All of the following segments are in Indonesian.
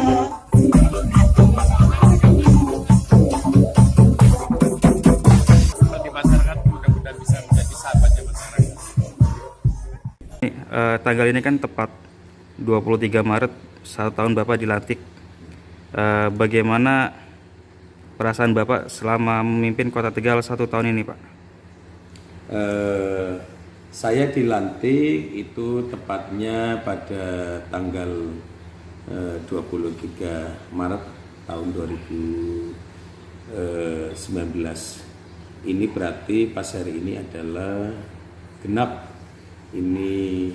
Di masyarakat mudah-mudahan bisa menjadi sahabatnya masyarakat. Tanggal ini kan tepat 23 Maret 1 tahun Bapak dilantik. Bagaimana perasaan Bapak selama memimpin Kota Tegal 1 tahun ini, Pak? Saya dilantik itu tepatnya pada tanggal 23 Maret tahun 2019. Ini berarti pas hari ini adalah genap. Ini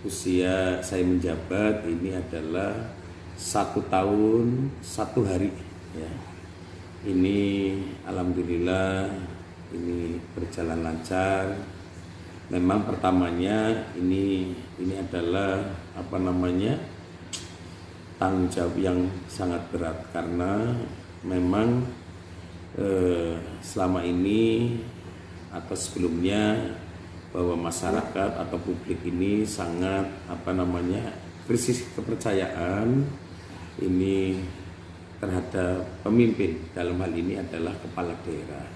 usia saya menjabat ini adalah 1 tahun 1 hari. Ya. Ini alhamdulillah ini berjalan lancar. Memang pertamanya ini adalah tanggung jawab yang sangat berat karena memang selama ini atau sebelumnya bahwa masyarakat atau publik ini sangat krisis kepercayaan ini terhadap pemimpin, dalam hal ini adalah kepala daerah,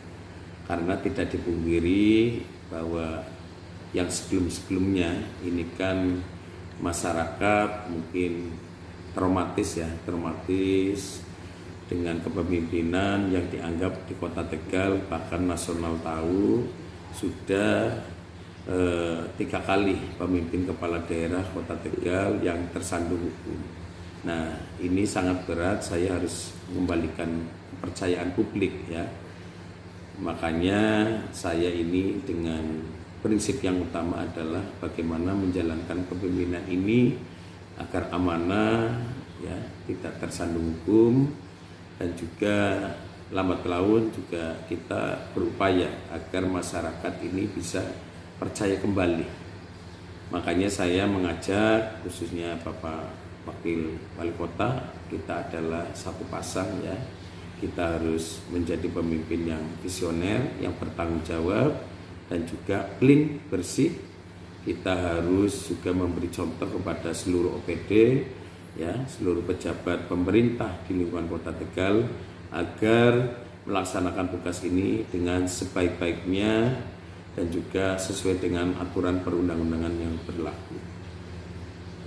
karena tidak dipungkiri bahwa yang sebelum-sebelumnya ini kan masyarakat mungkin traumatis dengan kepemimpinan yang dianggap di Kota Tegal, bahkan nasional tahu sudah 3 kali pemimpin kepala daerah Kota Tegal yang tersandung hukum. Nah, ini sangat berat, saya harus mengembalikan kepercayaan publik ya. Makanya saya ini dengan prinsip yang utama adalah bagaimana menjalankan kepemimpinan ini agar amanah ya, tidak tersandung hukum, dan juga lambat laun juga kita berupaya agar masyarakat ini bisa percaya kembali. Makanya saya mengajak khususnya Bapak Wakil Wali Kota, kita adalah satu pasang ya. Kita harus menjadi pemimpin yang visioner, yang bertanggung jawab dan juga clean, bersih. Kita harus juga memberi contoh kepada seluruh OPD ya, seluruh pejabat pemerintah di lingkungan Kota Tegal agar melaksanakan tugas ini dengan sebaik-baiknya dan juga sesuai dengan aturan perundang-undangan yang berlaku.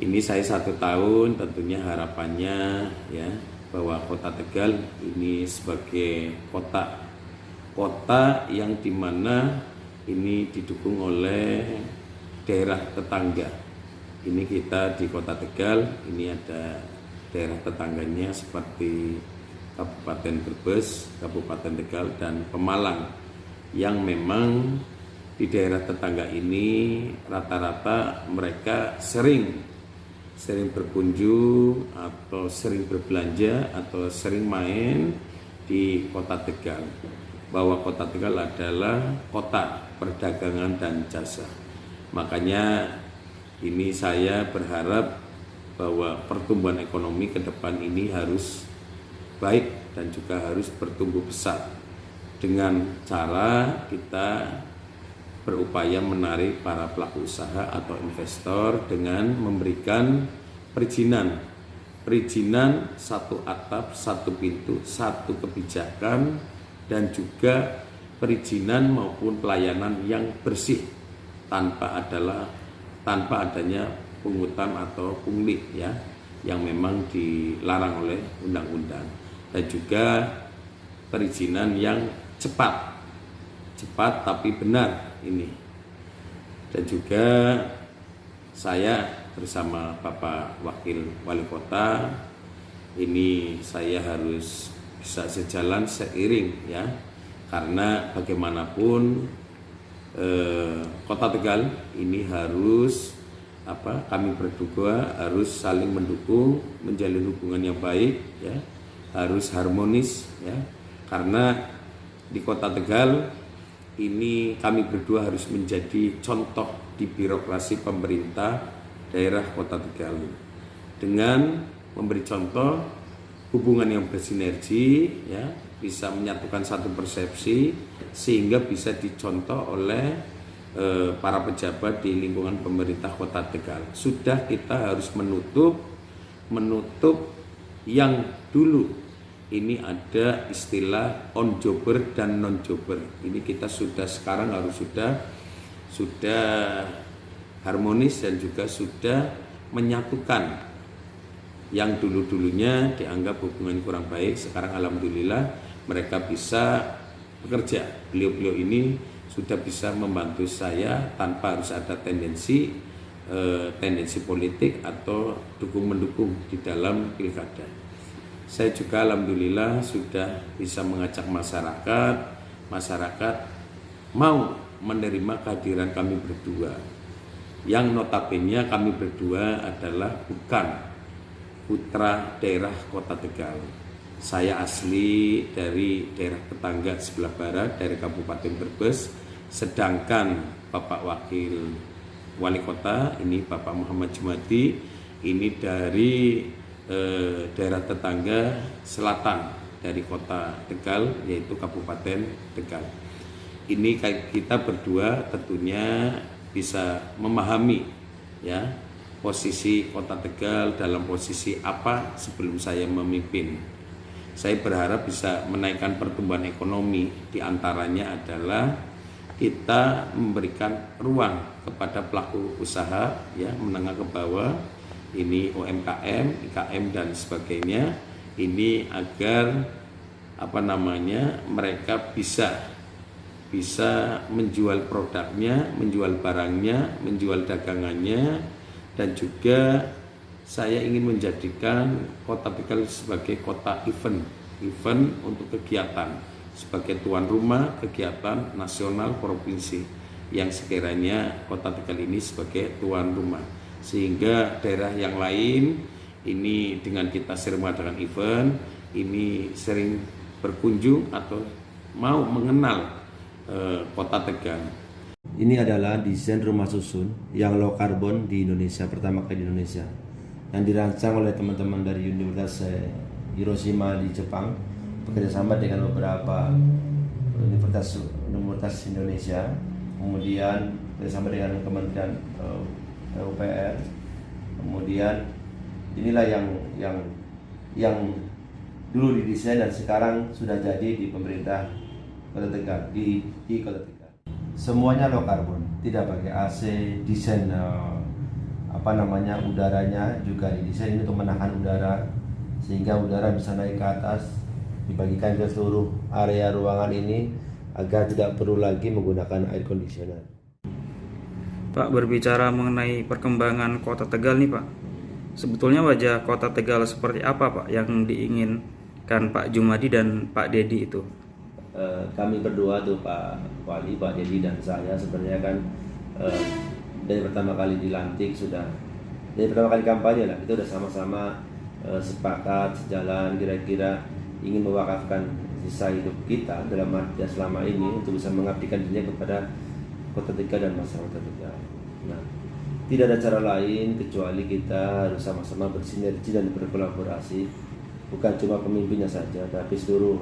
Ini saya 1 tahun, tentunya harapannya ya bahwa Kota Tegal ini sebagai kota yang dimana ini didukung oleh daerah tetangga. Ini kita di Kota Tegal, ini ada daerah tetangganya seperti Kabupaten Brebes, Kabupaten Tegal, dan Pemalang, yang memang di daerah tetangga ini rata-rata mereka sering berkunjung atau sering berbelanja atau sering main di Kota Tegal. Bahwa Kota Tegal adalah kota perdagangan dan jasa. Makanya ini saya berharap bahwa pertumbuhan ekonomi ke depan ini harus baik dan juga harus bertumbuh pesat dengan cara kita berupaya menarik para pelaku usaha atau investor dengan memberikan perizinan 1 atap, 1 pintu, 1 kebijakan, dan juga perizinan maupun pelayanan yang bersih tanpa adanya pungutan atau pungli ya, yang memang dilarang oleh undang-undang, dan juga perizinan yang cepat tapi benar ini. Dan juga saya bersama Bapak Wakil Wali Kota ini saya harus bisa sejalan seiring ya, karena bagaimanapun Kota Tegal ini harus kami berdua harus saling mendukung, menjalin hubungan yang baik ya, harus harmonis ya, karena di Kota Tegal ini kami berdua harus menjadi contoh di birokrasi pemerintah daerah Kota Tegal dengan memberi contoh hubungan yang bersinergi ya, bisa menyatukan satu persepsi sehingga bisa dicontoh oleh para pejabat di lingkungan pemerintah Kota Tegal. Sudah kita harus menutup yang dulu ini ada istilah on jobber dan non jobber. Ini kita sekarang harus sudah harmonis dan juga sudah menyatukan. Yang dulu-dulunya dianggap hubungan kurang baik, sekarang alhamdulillah mereka bisa bekerja. Beliau-beliau ini sudah bisa membantu saya tanpa harus ada tendensi politik atau dukung-mendukung di dalam pilkada. Saya juga alhamdulillah sudah bisa mengajak masyarakat mau menerima kehadiran kami berdua. Yang notabene kami berdua adalah bukan putra daerah Kota Tegal. Saya asli dari daerah tetangga sebelah barat, dari Kabupaten Brebes, sedangkan Bapak Wakil Wali Kota ini Bapak Muhammad Jumadi ini dari daerah tetangga selatan dari Kota Tegal, yaitu Kabupaten Tegal. Ini kita berdua tentunya bisa memahami ya posisi Kota Tegal dalam posisi apa sebelum saya memimpin. Saya berharap bisa menaikkan pertumbuhan ekonomi, diantaranya adalah kita memberikan ruang kepada pelaku usaha ya menengah ke bawah, ini UMKM, IKM dan sebagainya, ini agar mereka bisa menjual produknya, menjual barangnya, menjual dagangannya, dan juga saya ingin menjadikan Kota Tegal sebagai kota event untuk kegiatan, sebagai tuan rumah kegiatan nasional provinsi yang sekiranya Kota Tegal ini sebagai tuan rumah, sehingga daerah yang lain ini dengan kita sering mengadakan event ini sering berkunjung atau mau mengenal Kota Tegal. Ini adalah desain rumah susun yang low carbon di Indonesia, pertama kali di Indonesia, yang dirancang oleh teman-teman dari Universitas Hiroshima di Jepang bekerjasama dengan beberapa universitas Indonesia, kemudian bersama dengan Kementerian PUPR. Kemudian inilah yang dulu didesain dan sekarang sudah jadi di pemerintah Kota Tegal, di Kota Tegal. Semuanya low carbon, tidak pakai AC, desain udaranya juga didesain untuk menahan udara sehingga udara bisa naik ke atas, dibagikan ke seluruh area ruangan ini agar tidak perlu lagi menggunakan air conditioner. Pak, berbicara mengenai perkembangan Kota Tegal nih Pak, sebetulnya wajah Kota Tegal seperti apa Pak yang diinginkan Pak Jumadi dan Pak Dedi itu? Kami berdua tuh Pak Wali, Pak Dedi dan saya sebenarnya kan dari pertama kali dilantik dari pertama kali kampanye lah, kita udah sama-sama sepakat sejalan kira-kira ingin mewakafkan sisa hidup kita dalam arti selama ini untuk bisa mengabdikan dirinya kepada Kota Tegal dan masyarakat Tegal. Nah, tidak ada cara lain kecuali kita harus sama-sama bersinergi dan berkolaborasi, bukan cuma pemimpinnya saja, tapi seluruh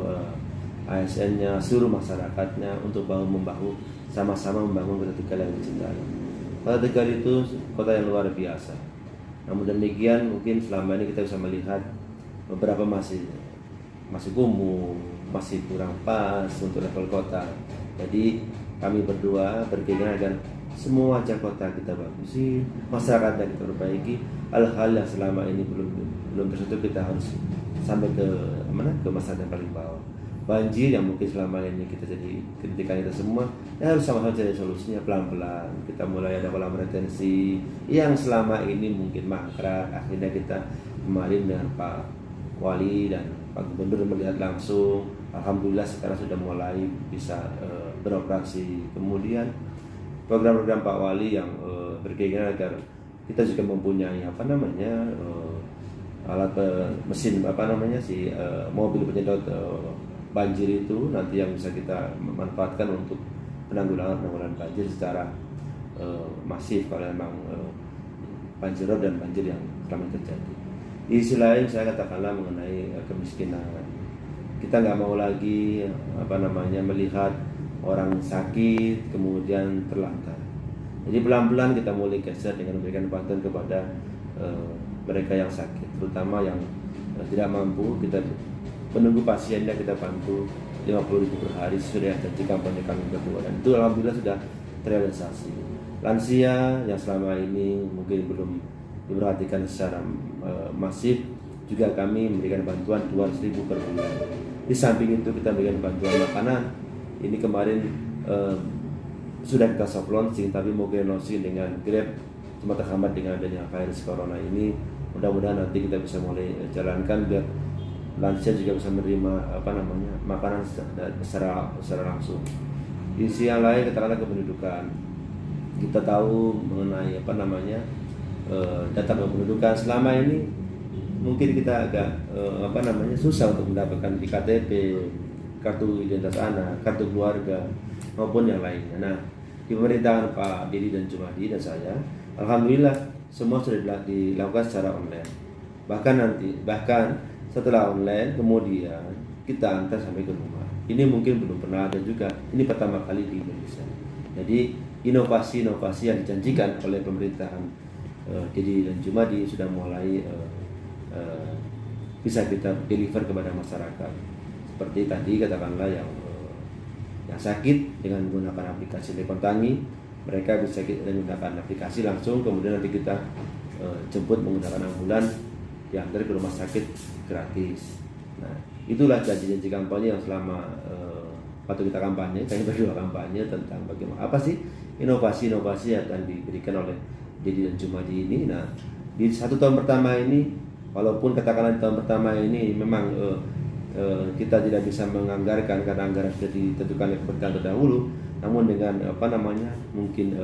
ASN-nya, seluruh masyarakatnya untuk bahu-membahu sama-sama membangun Kota Tegal yang dicintai. Kota Tegal itu kota yang luar biasa. Namun demikian mungkin selama ini kita bisa melihat beberapa masih kumuh, masih kurang pas untuk level kota. Jadi kami berdua berkeinginan agar semua wajah kota kita bagusi, masyarakat kita perbaiki, hal-hal yang selama ini belum tersentuh kita harus sampai ke masyarakat yang paling bawah. Banjir yang mungkin selama ini kita jadi kritikan kita semua, ya harus sama-sama cari solusinya pelan-pelan. Kita mulai ada kolam retensi yang selama ini mungkin mangkrak. Akhirnya kita kemarin dengan Pak Wali dan Pak Gubernur melihat langsung, alhamdulillah sekarang sudah mulai bisa beroperasi. Kemudian program-program Pak Wali yang berkeinginan agar kita juga mempunyai alat mesin mobil penyedot banjir itu nanti yang bisa kita manfaatkan untuk penanggulangan banjir secara masif kalau memang banjir rob dan banjir yang selama terjadi. Di sisi lain saya katakanlah mengenai kemiskinan, kita nggak mau lagi melihat orang sakit kemudian terlantar. Jadi pelan-pelan kita mulai geser dengan memberikan bantuan kepada mereka yang sakit, terutama yang tidak mampu, kita menunggu pasiennya kita bantu 50.000 per hari sesuai dengan janji kampanye kami berdua, dan itu alhamdulillah sudah terrealisasi. Lansia yang selama ini mungkin belum diperhatikan secara masif, juga kami memberikan bantuan 200.000 per bulan. Di samping itu kita memberikan bantuan makanan. Ini kemarin sudah kita soft launching, tapi mungkin launching dengan Grab cuma terhambat dengan adanya virus corona ini. Mudah-mudahan nanti kita bisa mulai jalankan biar lansia juga bisa menerima makanan secara langsung. Di sisi yang lain, katakanlah kependudukan, kita tahu mengenai data kependudukan selama ini mungkin kita agak susah untuk mendapatkan IKTP, kartu identitas anak, kartu keluarga maupun yang lainnya. Nah, di pemerintahan Pak Dedi dan Jumadi dan saya, alhamdulillah semua sudah dilakukan secara online. Bahkan setelah online kemudian kita antar sampai ke rumah. Ini mungkin belum pernah ada juga. Ini pertama kali di Indonesia. Jadi inovasi-inovasi yang dijanjikan oleh pemerintahan Dedi dan Jumadi sudah mulai bisa kita deliver kepada masyarakat. Seperti tadi katakanlah yang sakit dengan menggunakan aplikasi Telepon Tangi, mereka bisa menggunakan aplikasi langsung, kemudian nanti kita jemput menggunakan ambulan, diantar ke rumah sakit gratis. Nah, itulah janji-janji kampanye yang selama waktu kita kampanye, kami berdua kampanye tentang bagaimana apa sih inovasi-inovasi yang akan diberikan oleh Dedi dan Jumadi ini. Nah, di 1 tahun pertama ini, walaupun katakanlah di tahun pertama ini memang kita tidak bisa menganggarkan karena anggaran sudah ditentukan oleh pemerintahan terdahulu, namun dengan mungkin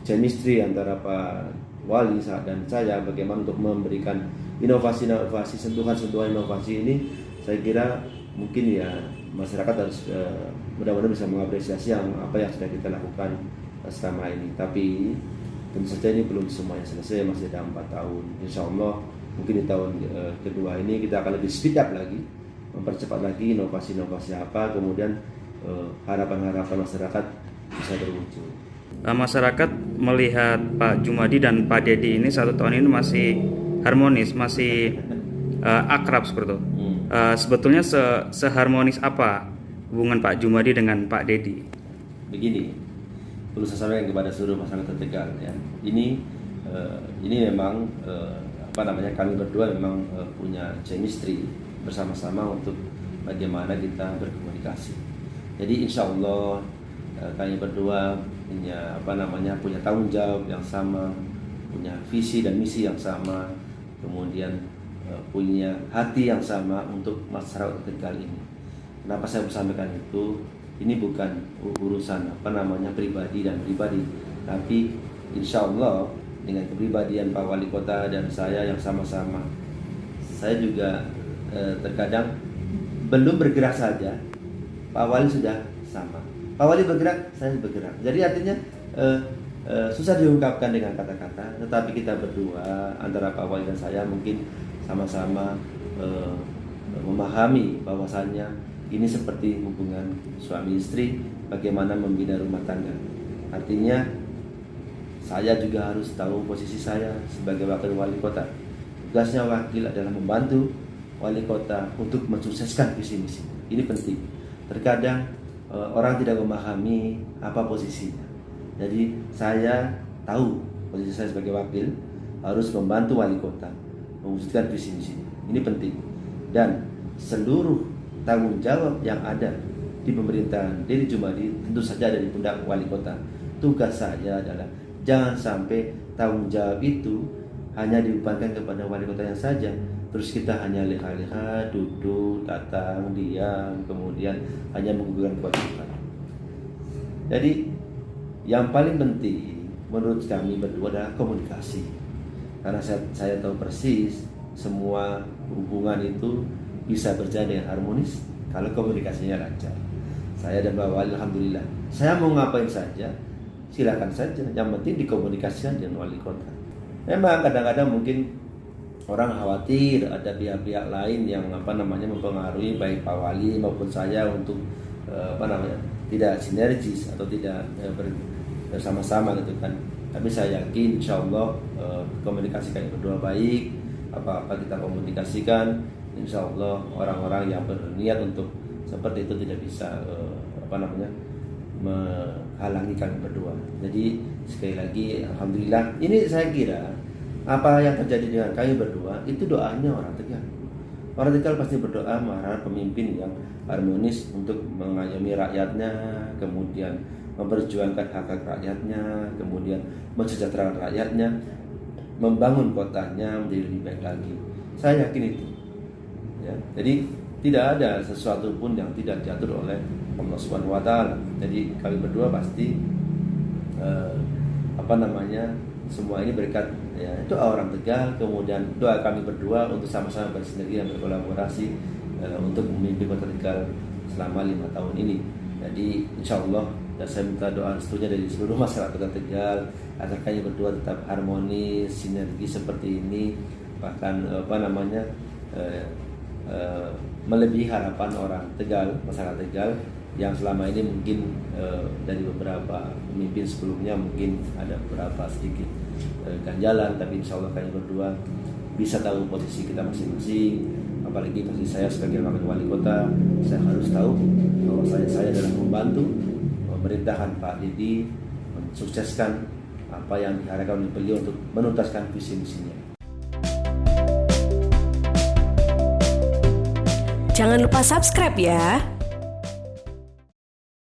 chemistry antara Pak Wali dan saya bagaimana untuk memberikan inovasi-inovasi, sentuhan-sentuhan inovasi ini, saya kira mungkin ya masyarakat harus mudah-mudahan bisa mengapresiasi apa yang sudah kita lakukan selama ini. Tapi tentu saja ini belum semuanya selesai, masih ada 4 tahun. Insya Allah mungkin di tahun kedua ini kita akan lebih speed up lagi, mempercepat lagi inovasi-inovasi apa, kemudian harapan-harapan masyarakat bisa terwujud. Masyarakat melihat Pak Jumadi dan Pak Dedi ini 1 tahun ini masih harmonis, masih akrab seperti itu. Sebetulnya seharmonis apa hubungan Pak Jumadi dengan Pak Dedi? Begini, perlu saya sampaikan kepada seluruh masyarakat Tegal ya. Ini memang kami berdua memang punya chemistry bersama-sama untuk bagaimana kita berkomunikasi. Jadi insya Allah kami berdua punya tanggung jawab yang sama, punya visi dan misi yang sama, kemudian punya hati yang sama untuk masyarakat Tegal ini. Kenapa saya sampaikan itu? Ini bukan urusan pribadi dan pribadi, tapi insya Allah dengan kepribadian Pak Wali Kota dan saya yang sama-sama, saya juga terkadang belum bergerak saja, Pak Wali sudah sama. Pak Wali bergerak, saya bergerak. Jadi artinya susah diungkapkan dengan kata-kata, tetapi kita berdua antara Pak Wali dan saya mungkin sama-sama memahami bahwasannya ini seperti hubungan suami istri, bagaimana membina rumah tangga. Artinya saya juga harus tahu posisi saya sebagai wakil wali kota. Tugasnya wakil adalah membantu wali kota untuk mensukseskan visi misi. Ini penting. Terkadang orang tidak memahami apa posisinya. Jadi saya tahu posisi saya sebagai wakil harus membantu wali kota mewujudkan visi misi. Ini penting. Dan seluruh tanggung jawab yang ada di pemerintahan Dedi Jumadi tentu saja ada di pundak wali kota. Tugas saya adalah jangan sampai tanggung jawab itu hanya dibebankan kepada wali kotanya saja. Terus kita hanya leha-leha, duduk, datang, diam, kemudian hanya menggugurkan kewajiban. Jadi yang paling penting menurut kami berdua adalah komunikasi. Karena saya tahu persis semua hubungan itu bisa berjalan dengan harmonis kalau komunikasinya lancar. Saya dan Pak Wali alhamdulillah. Saya mau ngapain saja silakan saja, yang penting dikomunikasikan dengan wali kota. Memang kadang-kadang mungkin orang khawatir ada pihak-pihak lain yang mempengaruhi baik Pak Wali maupun saya untuk tidak sinergis atau tidak bersama-sama gitu kan. Tapi saya yakin insya Allah komunikasi kami berdua baik, apa-apa kita komunikasikan. Insya Allah orang-orang yang berniat untuk seperti itu tidak bisa menghalangi kami berdua. Jadi sekali lagi alhamdulillah, ini saya kira apa yang terjadi dengan kami berdua itu doanya orang Tegal. Orang Tegal pasti berdoa mengharap pemimpin yang harmonis untuk mengayomi rakyatnya, kemudian memperjuangkan hak-hak rakyatnya, kemudian mensejahterakan rakyatnya, membangun kotanya menjadi lebih baik lagi. Saya yakin itu. Ya, jadi tidak ada sesuatu pun yang tidak diatur oleh Allah Subhanahu wa taala. Jadi kami berdua pasti semua ini berkat ya doa orang Tegal, kemudian doa kami berdua untuk sama-sama bersinergi dan berkolaborasi untuk memimpin Kota Tegal selama 5 tahun ini. Jadi insya Allah, dan saya minta doa restunya dari seluruh masyarakat Kota Tegal agar kami berdua tetap harmonis, sinergi seperti ini, bahkan melebihi harapan orang Tegal, masyarakat Tegal yang selama ini mungkin dari beberapa pemimpin sebelumnya mungkin ada beberapa sedikit ganjalan, tapi insya Allah kami berdua bisa tahu posisi kita masing-masing. Apalagi posisi saya sebagai wakil wali kota, saya harus tahu bahwa saya adalah membantu pemerintahan Pak Dedi mensukseskan apa yang diharapkan oleh beliau untuk menuntaskan visi misinya. Jangan lupa subscribe ya.